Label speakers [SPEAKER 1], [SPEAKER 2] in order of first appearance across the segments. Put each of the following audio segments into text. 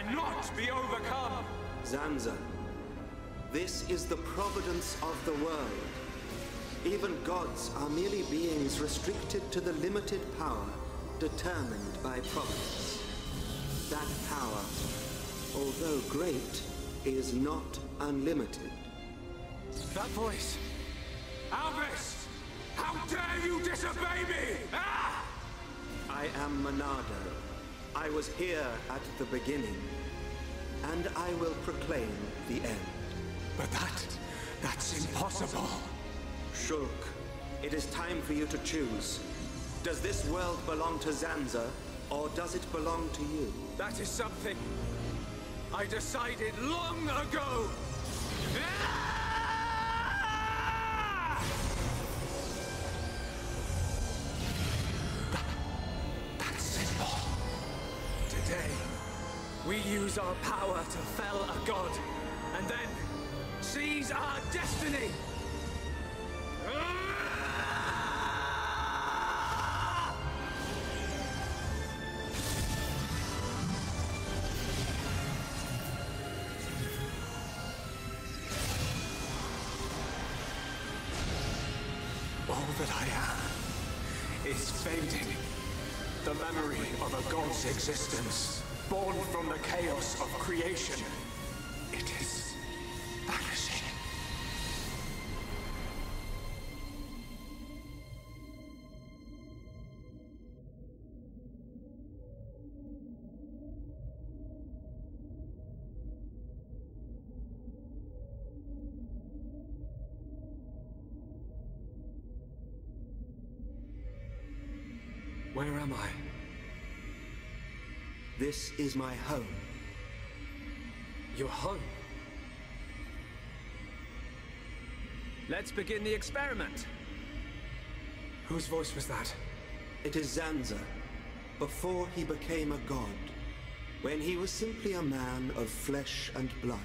[SPEAKER 1] cannot be overcome!
[SPEAKER 2] Zanza, this is the providence of the world. Even gods are merely beings restricted to the limited power determined by providence. That power, although great, is not unlimited.
[SPEAKER 1] That voice! Albus! How dare you disobey me! Ah!
[SPEAKER 2] I am Monado. I was here at the beginning, and I will proclaim the end.
[SPEAKER 1] But that's impossible.
[SPEAKER 2] Shulk, it is time for you to choose. Does this world belong to Zanza, or does it belong to you?
[SPEAKER 1] That is something I decided long ago! That's simple. Today, we use our power to fell a god, and then seize our destiny! All that I am is fading. The memory of a god's existence, born from the chaos of creation. It is vanishing. Where am I?
[SPEAKER 2] This is my home.
[SPEAKER 1] Your home? Let's begin the experiment. Whose voice was that?
[SPEAKER 2] It is Zanza, before he became a god, when he was simply a man of flesh and blood.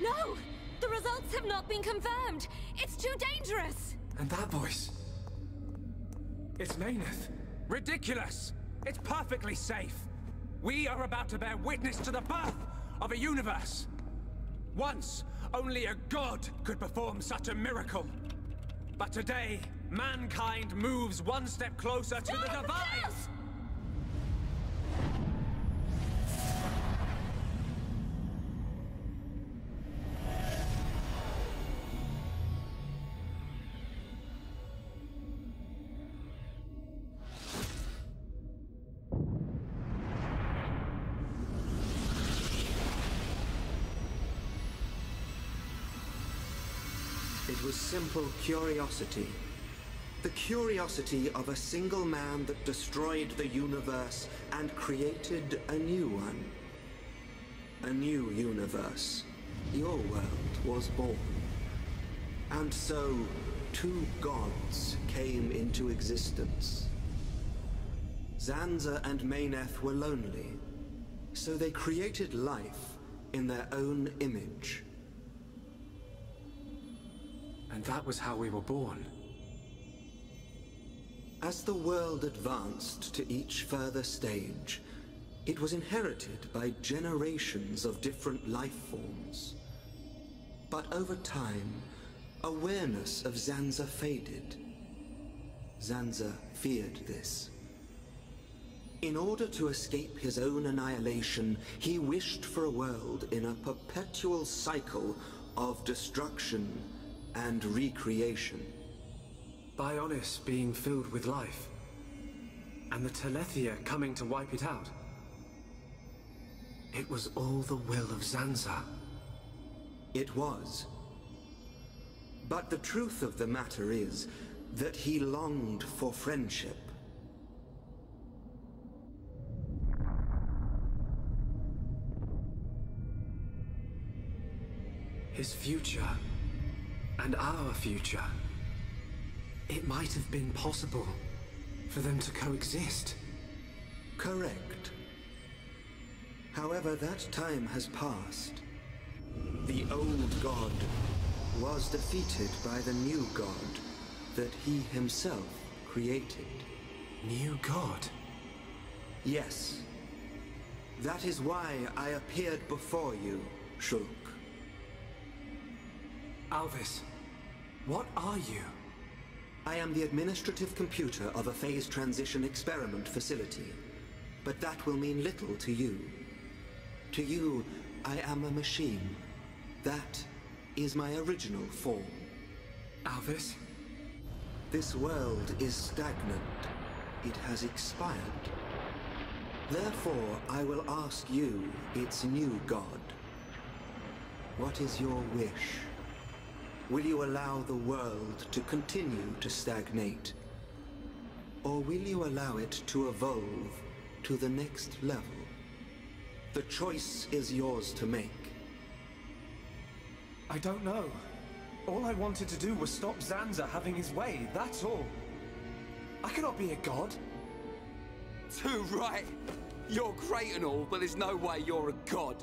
[SPEAKER 3] No! The results have not been confirmed! It's too dangerous!
[SPEAKER 1] And that voice? It's Mayneth. Ridiculous! It's perfectly safe. We are about to bear witness to the birth of a universe. Once, only a god could perform such a miracle. But today, mankind moves one step closer to the divine!
[SPEAKER 2] It was simple curiosity. The curiosity of a single man that destroyed the universe and created a new one. A new universe. Your world was born. And so, two gods came into existence. Zanza and Mayneth were lonely, so they created life in their own image.
[SPEAKER 1] And that was how we were born.
[SPEAKER 2] As the world advanced to each further stage, it was inherited by generations of different life forms. But over time, awareness of Zanza faded. Zanza feared this. In order to escape his own annihilation, he wished for a world in a perpetual cycle of destruction and recreation.
[SPEAKER 1] Bionis being filled with life, and the Telethia coming to wipe it out. It was all the will of Zanza.
[SPEAKER 2] It was. But the truth of the matter is that he longed for friendship.
[SPEAKER 1] His future, and our future. It might have been possible for them to coexist.
[SPEAKER 2] Correct. However, that time has passed. The old god was defeated by the new god that he himself created.
[SPEAKER 1] New god?
[SPEAKER 2] Yes. That is why I appeared before you, Shulk.
[SPEAKER 1] Alvis, what are you?
[SPEAKER 2] I am the administrative computer of a phase transition experiment facility, but that will mean little to you. To you, I am a machine. That is my original form.
[SPEAKER 1] Alvis?
[SPEAKER 2] This world is stagnant. It has expired. Therefore, I will ask you, its new god. What is your wish? Will you allow the world to continue to stagnate? Or will you allow it to evolve to the next level? The choice is yours to make.
[SPEAKER 1] I don't know. All I wanted to do was stop Zanza having his way, that's all. I cannot be a god.
[SPEAKER 4] Too right. You're great and all, but there's no way you're a god.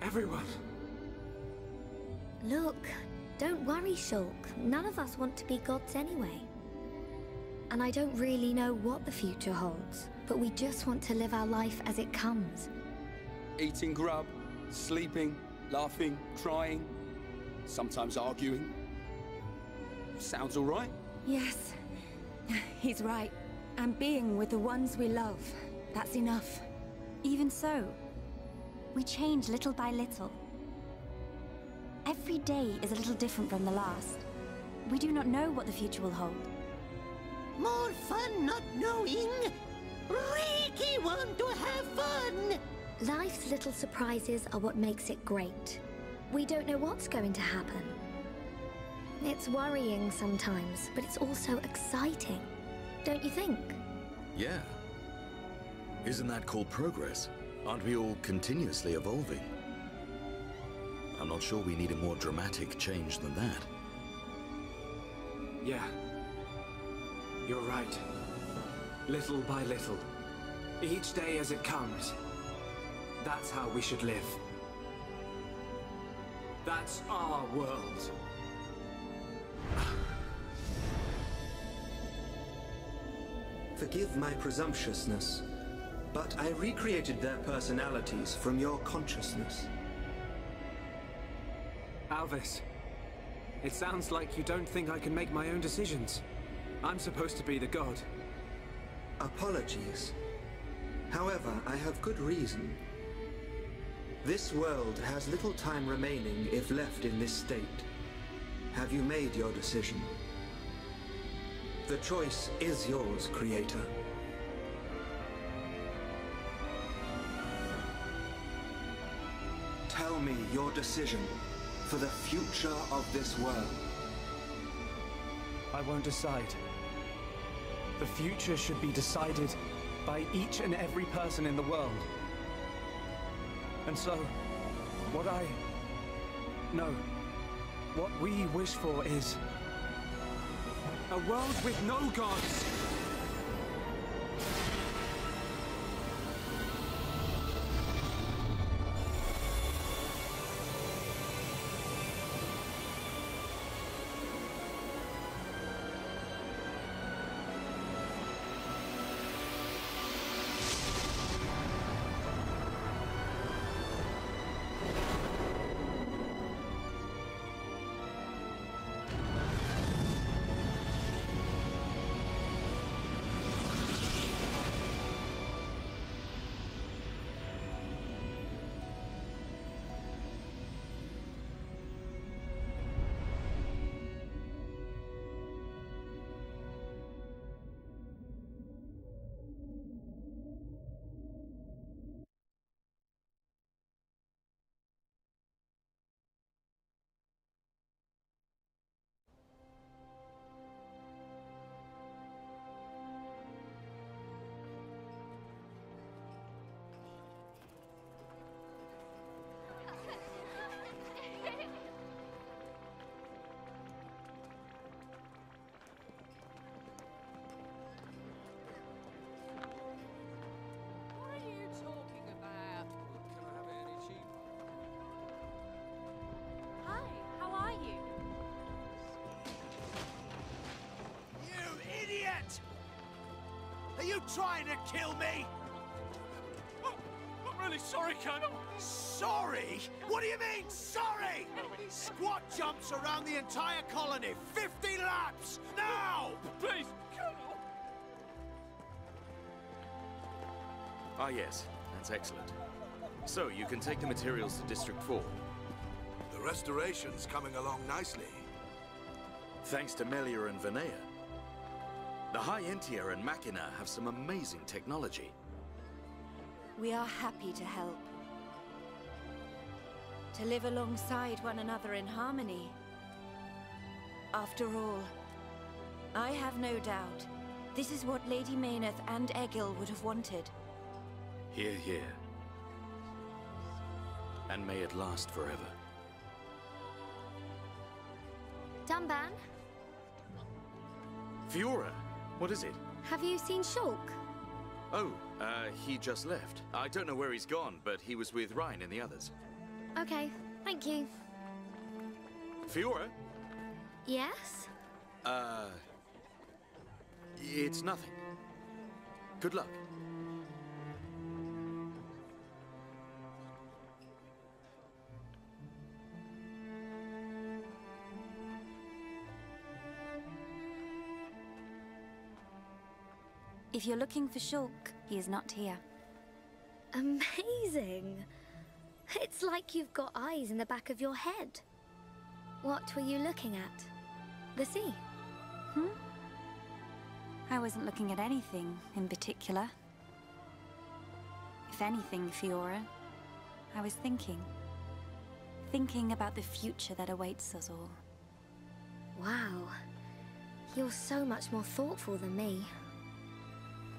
[SPEAKER 1] Everyone.
[SPEAKER 5] Look, don't worry, Shulk. None of us want to be gods anyway. And I don't really know what the future holds, but we just want to live our life as it comes.
[SPEAKER 4] Eating grub, sleeping, laughing, crying, sometimes arguing. Sounds all right?
[SPEAKER 6] Yes, he's right. And being with the ones we love, that's enough.
[SPEAKER 7] Even so, we change little by little. Every day is a little different from the last. We do not know what the future will hold.
[SPEAKER 8] More fun not knowing. Ricky want to have fun.
[SPEAKER 5] Life's little surprises are what makes it great. We don't know what's going to happen. It's worrying sometimes, but it's also exciting. Don't you think?
[SPEAKER 9] Yeah. Isn't that called progress? Aren't we all continuously evolving? I'm not sure we need a more dramatic change than that.
[SPEAKER 1] Yeah. You're right. Little by little. Each day as it comes. That's how we should live. That's our world.
[SPEAKER 2] Forgive my presumptuousness, but I recreated their personalities from your consciousness.
[SPEAKER 1] Alvis, it sounds like you don't think I can make my own decisions. I'm supposed to be the god.
[SPEAKER 2] Apologies. However, I have good reason. This world has little time remaining if left in this state. Have you made your decision? The choice is yours, Creator. Tell me your decision for the future of this world.
[SPEAKER 1] I won't decide. The future should be decided by each and every person in the world. And so, what we wish for is a world with no gods.
[SPEAKER 10] Are you trying to kill me? sorry, Colonel.
[SPEAKER 11] Sorry? What do you mean, sorry? Squad jumps around the entire colony. 50 laps! Now!
[SPEAKER 10] Please, Colonel.
[SPEAKER 9] Ah, yes. That's excellent. So, you can take the materials to District 4.
[SPEAKER 11] The restoration's coming along nicely.
[SPEAKER 9] Thanks to Melia and Vinea. The High Entia and Machina have some amazing technology.
[SPEAKER 6] We are happy to help. To live alongside one another in harmony. After all, I have no doubt this is what Lady Mayneth and Egil would have wanted.
[SPEAKER 9] Hear, hear. And may it last forever.
[SPEAKER 5] Dunban,
[SPEAKER 9] Fiora, what is it?
[SPEAKER 5] have you seen Shulk?
[SPEAKER 9] Oh, he just left. I don't know where he's gone, but he was with Ryan and the others.
[SPEAKER 5] Okay, thank you.
[SPEAKER 9] Fiora?
[SPEAKER 5] Yes?
[SPEAKER 9] It's nothing. Good luck.
[SPEAKER 7] If you're looking for Shulk, he is not here.
[SPEAKER 5] Amazing. It's like you've got eyes in the back of your head. What were you looking at? The sea?
[SPEAKER 7] I wasn't looking at anything in particular. If anything, Fiora, I was thinking. Thinking about the future that awaits us all.
[SPEAKER 5] Wow. You're so much more thoughtful than me.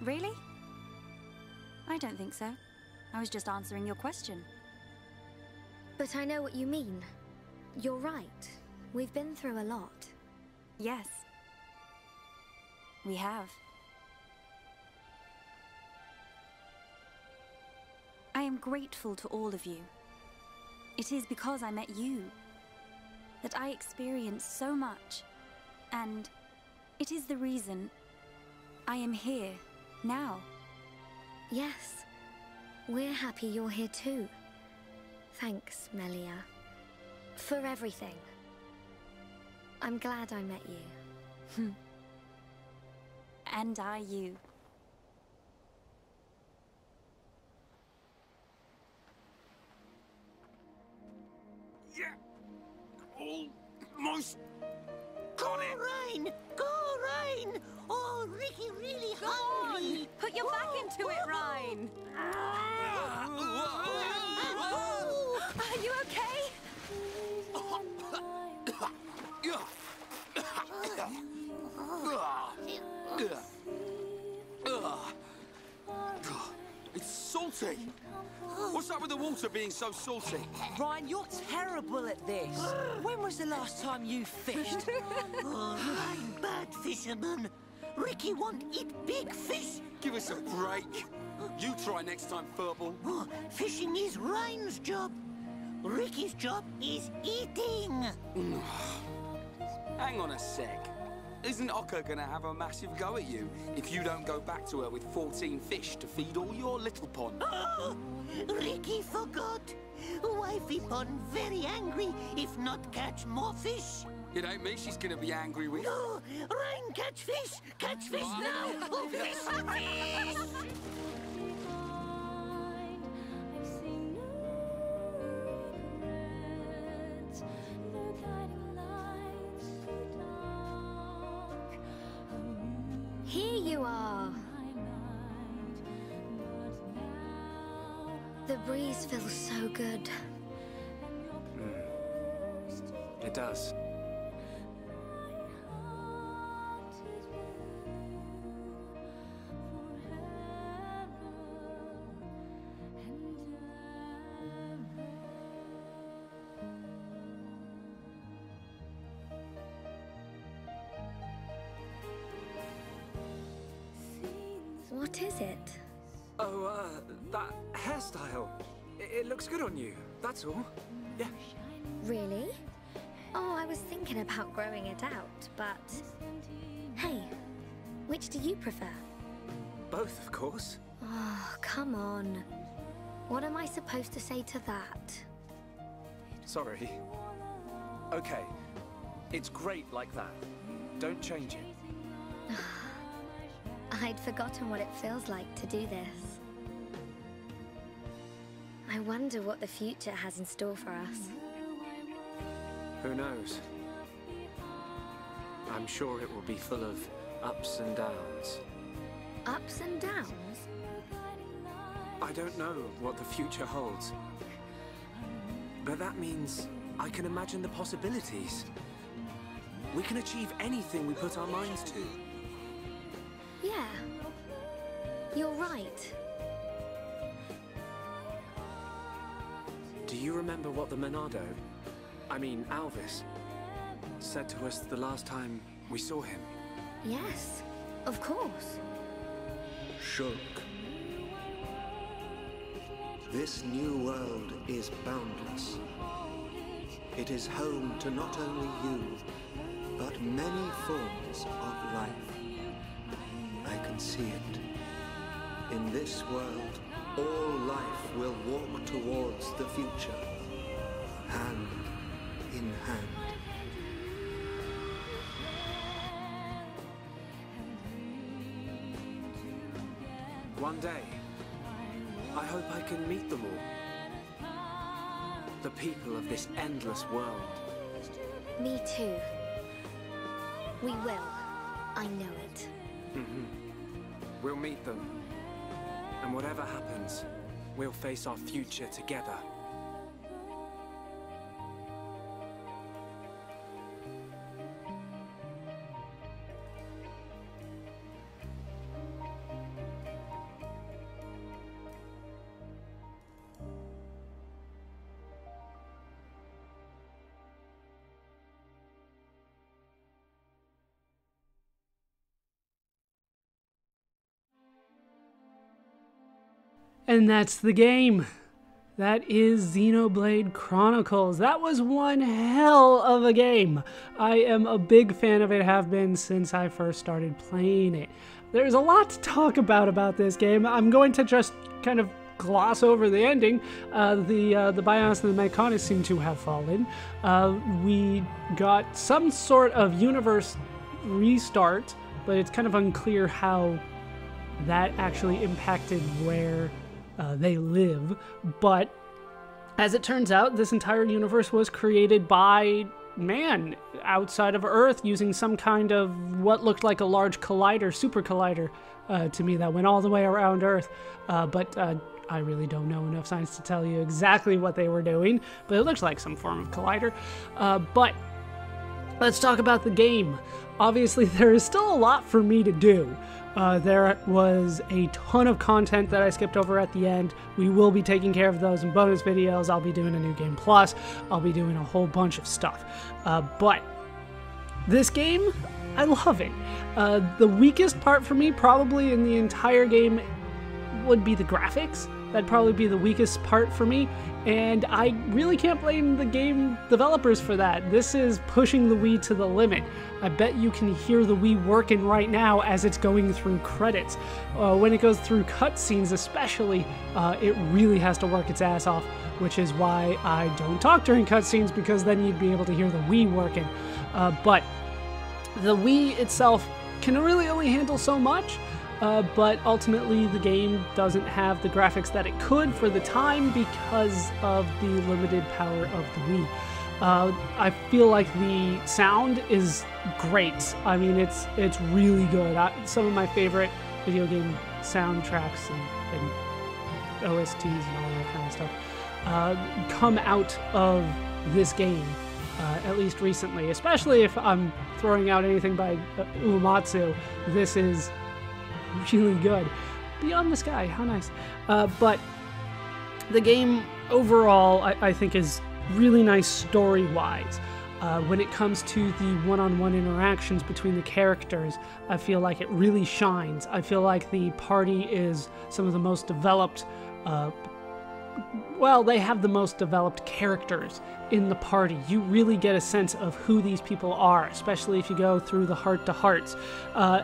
[SPEAKER 7] Really? I don't think so. I was just answering your question.
[SPEAKER 5] But I know what you mean. You're right. We've been through a lot.
[SPEAKER 7] Yes. We have. I am grateful to all of you. It is because I met you that I experienced so much, and it is the reason I am here now.
[SPEAKER 5] Yes. We're happy you're here too. Thanks, Melia. For everything. I'm glad I met you.
[SPEAKER 7] And I you.
[SPEAKER 4] Yeah. Almost got it.
[SPEAKER 8] Ryan! Go, Ryan! Oh, Ricky really hungry.
[SPEAKER 6] Put your back into it, Ryan. Are you okay?
[SPEAKER 4] It's salty. What's up with the water being so salty?
[SPEAKER 12] Ryan, you're terrible at this. When was the last time you fished?
[SPEAKER 8] Oh, Ryan, bad fisherman. Ricky won't eat big fish.
[SPEAKER 4] Give us a break. You try next time, Furball.
[SPEAKER 8] Oh, fishing is Ryan's job. Ricky's job is eating.
[SPEAKER 4] Hang on a sec. Isn't Oka gonna have a massive go at you if you don't go back to her with 14 fish to feed all your little pond?
[SPEAKER 8] Oh, Ricky forgot. Wifey pond very angry if not catch more fish.
[SPEAKER 4] It ain't me she's gonna be angry with.
[SPEAKER 8] No, Ryan, catch fish! Catch fish now! Oh, fish, fish!
[SPEAKER 5] Here you are. The breeze feels so good.
[SPEAKER 1] It does.
[SPEAKER 5] What is it?
[SPEAKER 1] Oh, that hairstyle. It looks good on you, that's all. Yeah.
[SPEAKER 5] Really? Oh, I was thinking about growing it out, but... Hey, which do you prefer?
[SPEAKER 1] Both, of course.
[SPEAKER 5] Oh, come on. What am I supposed to say to that?
[SPEAKER 1] Sorry. Okay. It's great like that. Don't change it.
[SPEAKER 5] I'd forgotten what it feels like to do this. I wonder what the future has in store for us.
[SPEAKER 1] Who knows? I'm sure it will be full of ups and downs.
[SPEAKER 5] Ups and downs?
[SPEAKER 1] I don't know what the future holds. But that means I can imagine the possibilities. We can achieve anything we put our minds to.
[SPEAKER 5] Yeah. You're right.
[SPEAKER 1] Do you remember what the Monado, Alvis, said to us the last time we saw him?
[SPEAKER 5] Yes, of course.
[SPEAKER 2] Shulk. This new world is boundless. It is home to not only you, but many forms of life. I can see it. In this world, all life will walk towards the future, hand in hand.
[SPEAKER 1] One day, I hope I can meet them all. The people of this endless world.
[SPEAKER 5] Me too. We will. I know it.
[SPEAKER 1] We'll meet them. And whatever happens, we'll face our future together.
[SPEAKER 13] And that's the game. That is Xenoblade Chronicles. That was one hell of a game. I am a big fan of it, have been since I first started playing it. There's a lot to talk about this game. I'm going to just kind of gloss over the ending. The BIOS and the Mechanis seem to have fallen. We got some sort of universe restart, but it's kind of unclear how that actually impacted where they live. But as it turns out, this entire universe was created by man outside of Earth using some kind of what looked like a large collider, super collider to me, that went all the way around Earth. But I really don't know enough science to tell you exactly what they were doing, but it looks like some form of collider. But let's talk about the game. Obviously, there is still a lot for me to do. There was a ton of content that I skipped over at the end. We will be taking care of those in bonus videos. I'll be doing a New Game Plus. I'll be doing a whole bunch of stuff. But this game, I love it. The weakest part for me probably in the entire game would be the graphics. That'd probably be the weakest part for me. And I really can't blame the game developers for that. This is pushing the Wii to the limit. I bet you can hear the Wii working right now as it's going through credits. When it goes through cutscenes especially, it really has to work its ass off, which is why I don't talk during cutscenes, because then you'd be able to hear the Wii working. But the Wii itself can really only handle so much. But ultimately the game doesn't have the graphics that it could for the time because of the limited power of the Wii. I feel like the sound is great. I mean, it's really good. Some of my favorite video game soundtracks and OSTs and all that kind of stuff come out of this game, at least recently. Especially if I'm throwing out anything by Uematsu, this is really good. Beyond the Sky, how nice. But the game overall, I think, is really nice story-wise. When it comes to the one-on-one interactions between the characters, I feel like it really shines. I feel like the party is some of the most developed well, they have the most developed characters in the party. You really get a sense of who these people are, especially if you go through the heart-to-hearts.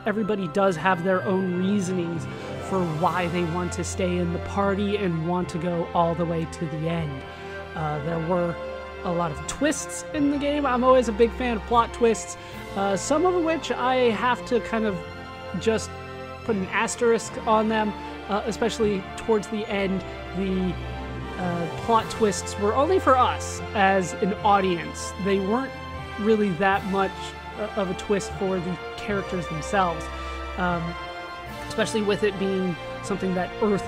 [SPEAKER 13] Everybody does have their own reasonings for why they want to stay in the party and want to go all the way to the end. There were a lot of twists in the game. I'm always a big fan of plot twists, some of which I have to kind of just put an asterisk on them, especially towards the end. The plot twists were only for us as an audience. They weren't really that much of a twist for the characters themselves, especially with it being something that Earth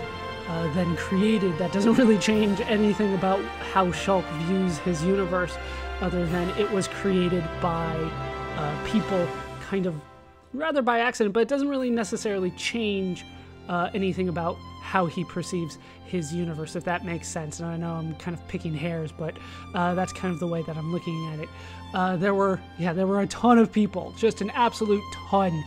[SPEAKER 13] then created. That doesn't really change anything about how Shulk views his universe, other than it was created by people kind of rather by accident, but it doesn't really necessarily change anything about how he perceives his universe, if that makes sense. And I know I'm kind of picking hairs, but that's kind of the way that I'm looking at it. There were a ton of people, just an absolute ton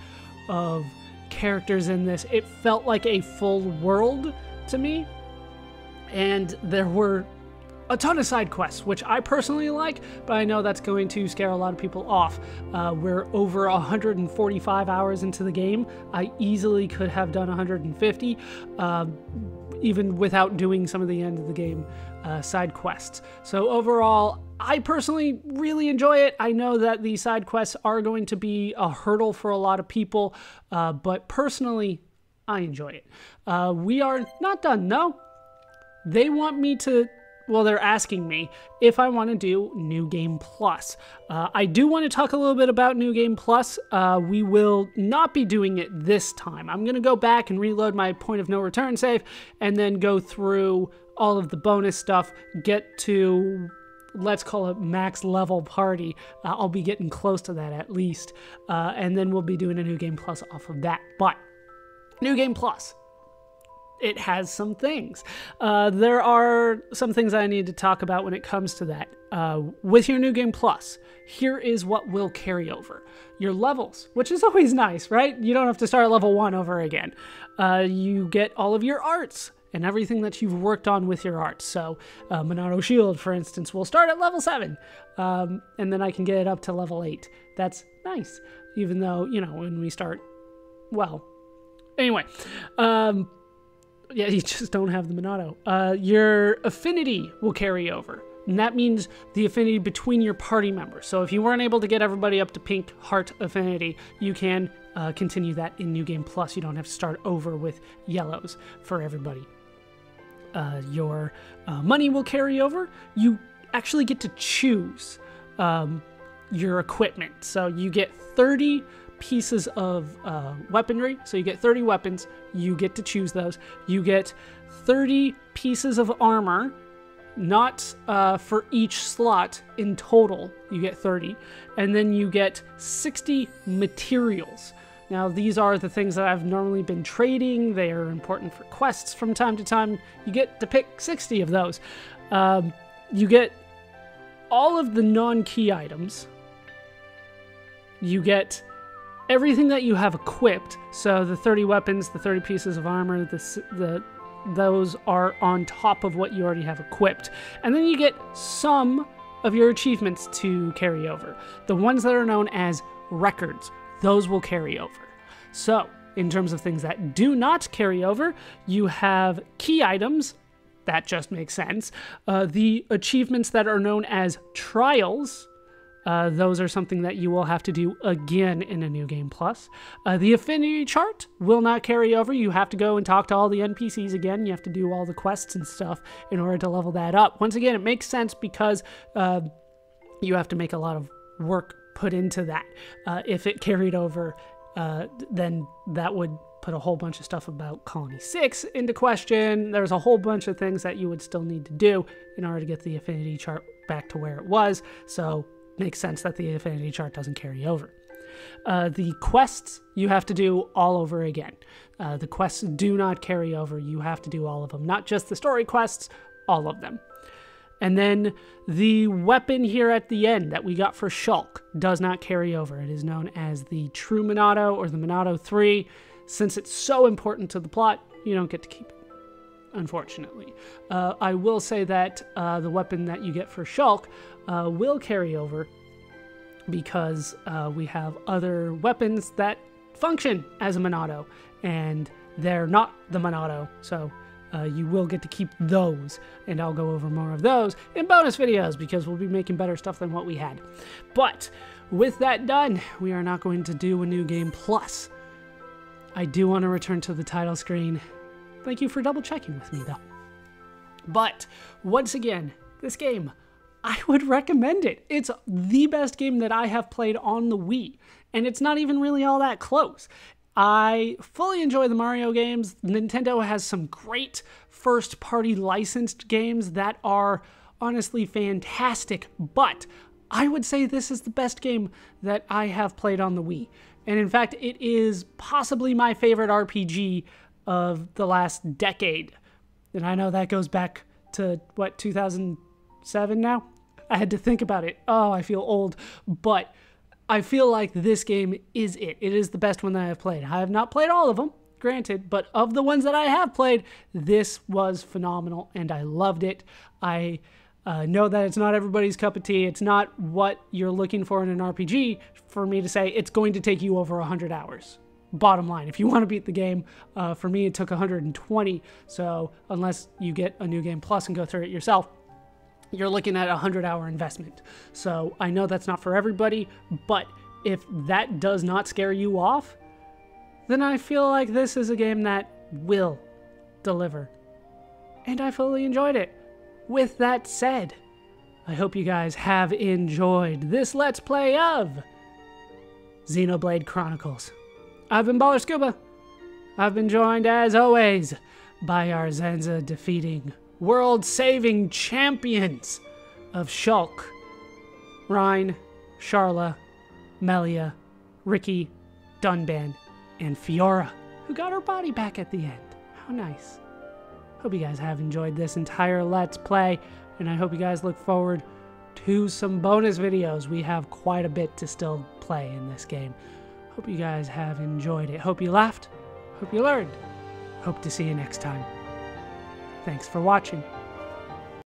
[SPEAKER 13] of characters in this. It felt like a full world to me, and there were a ton of side quests, which I personally like, but I know that's going to scare a lot of people off. We're over 145 hours into the game. I easily could have done 150, even without doing some of the end of the game side quests. So overall, I personally really enjoy it. I know that the side quests are going to be a hurdle for a lot of people, but personally, I enjoy it. We are not done, no. They want me to... Well, they're asking me if I want to do New Game Plus. I do want to talk a little bit about New Game Plus. We will not be doing it this time. I'm going to go back and reload my point of no return save and then go through all of the bonus stuff, get to, let's call it max level party. I'll be getting close to that at least. And then we'll be doing a New Game Plus off of that. But New Game Plus, it has some things. There are some things I need to talk about when it comes to that. With your New Game Plus, here is what will carry over. Your levels, which is always nice, right? You don't have to start at level 1 over again. You get all of your arts and everything that you've worked on with your arts. So Monado Shield, for instance, will start at level 7, and then I can get it up to level 8. That's nice, even though, you know, when we start, well, anyway, yeah, you just don't have the Monado. Your affinity will carry over, and that means the affinity between your party members. So if you weren't able to get everybody up to pink heart affinity, you can continue that in New Game Plus. You don't have to start over with yellows for everybody. Your money will carry over. You actually get to choose your equipment. So you get 30 pieces of weaponry, so you get 30 weapons. You get to choose those. You get 30 pieces of armor, not for each slot. In total you get 30, and then you get 60 materials. Now these are the things that I've normally been trading. They are important for quests from time to time. You get to pick 60 of those. You get all of the non-key items. You get everything that you have equipped, so the 30 weapons, the 30 pieces of armor, those are on top of what you already have equipped. And then you get some of your achievements to carry over. The ones that are known as records, those will carry over. So, in terms of things that do not carry over, you have key items. That just makes sense. The achievements that are known as trials, those are something that you will have to do again in a New Game Plus. The affinity chart will not carry over. You have to go and talk to all the NPCs again. You have to do all the quests and stuff in order to level that up. Once again, it makes sense because you have to make a lot of work put into that. If it carried over, then that would put a whole bunch of stuff about Colony 6 into question. There's a whole bunch of things that you would still need to do in order to get the affinity chart back to where it was. So makes sense that the affinity chart doesn't carry over. The quests you have to do all over again. The quests do not carry over. You have to do all of them, not just the story quests, all of them. And then the weapon here at the end that we got for Shulk does not carry over. It is known as the True Monado or the Monado 3. Since it's so important to the plot, you don't get to keep it. unfortunately. I will say that the weapon that you get for Shulk will carry over because we have other weapons that function as a Monado, and they're not the Monado, so you will get to keep those, and I'll go over more of those in bonus videos because we'll be making better stuff than what we had. But with that done, we are not going to do a new game plus. I do want to return to the title screen. Thank you for double checking with me though. But once again, this game, I would recommend it. It's the best game that I have played on the Wii, and it's not even really all that close. I fully enjoy the Mario games. Nintendo has some great first-party licensed games that are honestly fantastic, but I would say this is the best game that I have played on the Wii. And in fact, it is possibly my favorite RPG of the last decade. And I know that goes back to, what, 2007 now? I had to think about it. Oh, I feel old. But I feel like this game is it. It is the best one that I have played. I have not played all of them, granted, but of the ones that I have played, this was phenomenal, and I loved it. I know that it's not everybody's cup of tea. It's not what you're looking for in an RPG for me to say it's going to take you over 100 hours. Bottom line, if you want to beat the game, for me it took 120, so unless you get a new game plus and go through it yourself, you're looking at a 100-hour investment. So I know that's not for everybody, but if that does not scare you off, then I feel like this is a game that will deliver. And I fully enjoyed it. With that said, I hope you guys have enjoyed this Let's Play of Xenoblade Chronicles. I've been ballerscuba. I've been joined, as always, by our Zenza defeating world-saving champions of Shulk, Rhine, Sharla, Melia, Ricky, Dunban, and Fiora, who got her body back at the end. How nice. Hope you guys have enjoyed this entire Let's Play, and I hope you guys look forward to some bonus videos. We have quite a bit to still play in this game. Hope you guys have enjoyed it. Hope you laughed. Hope you learned. Hope to see you next time. Thanks for watching.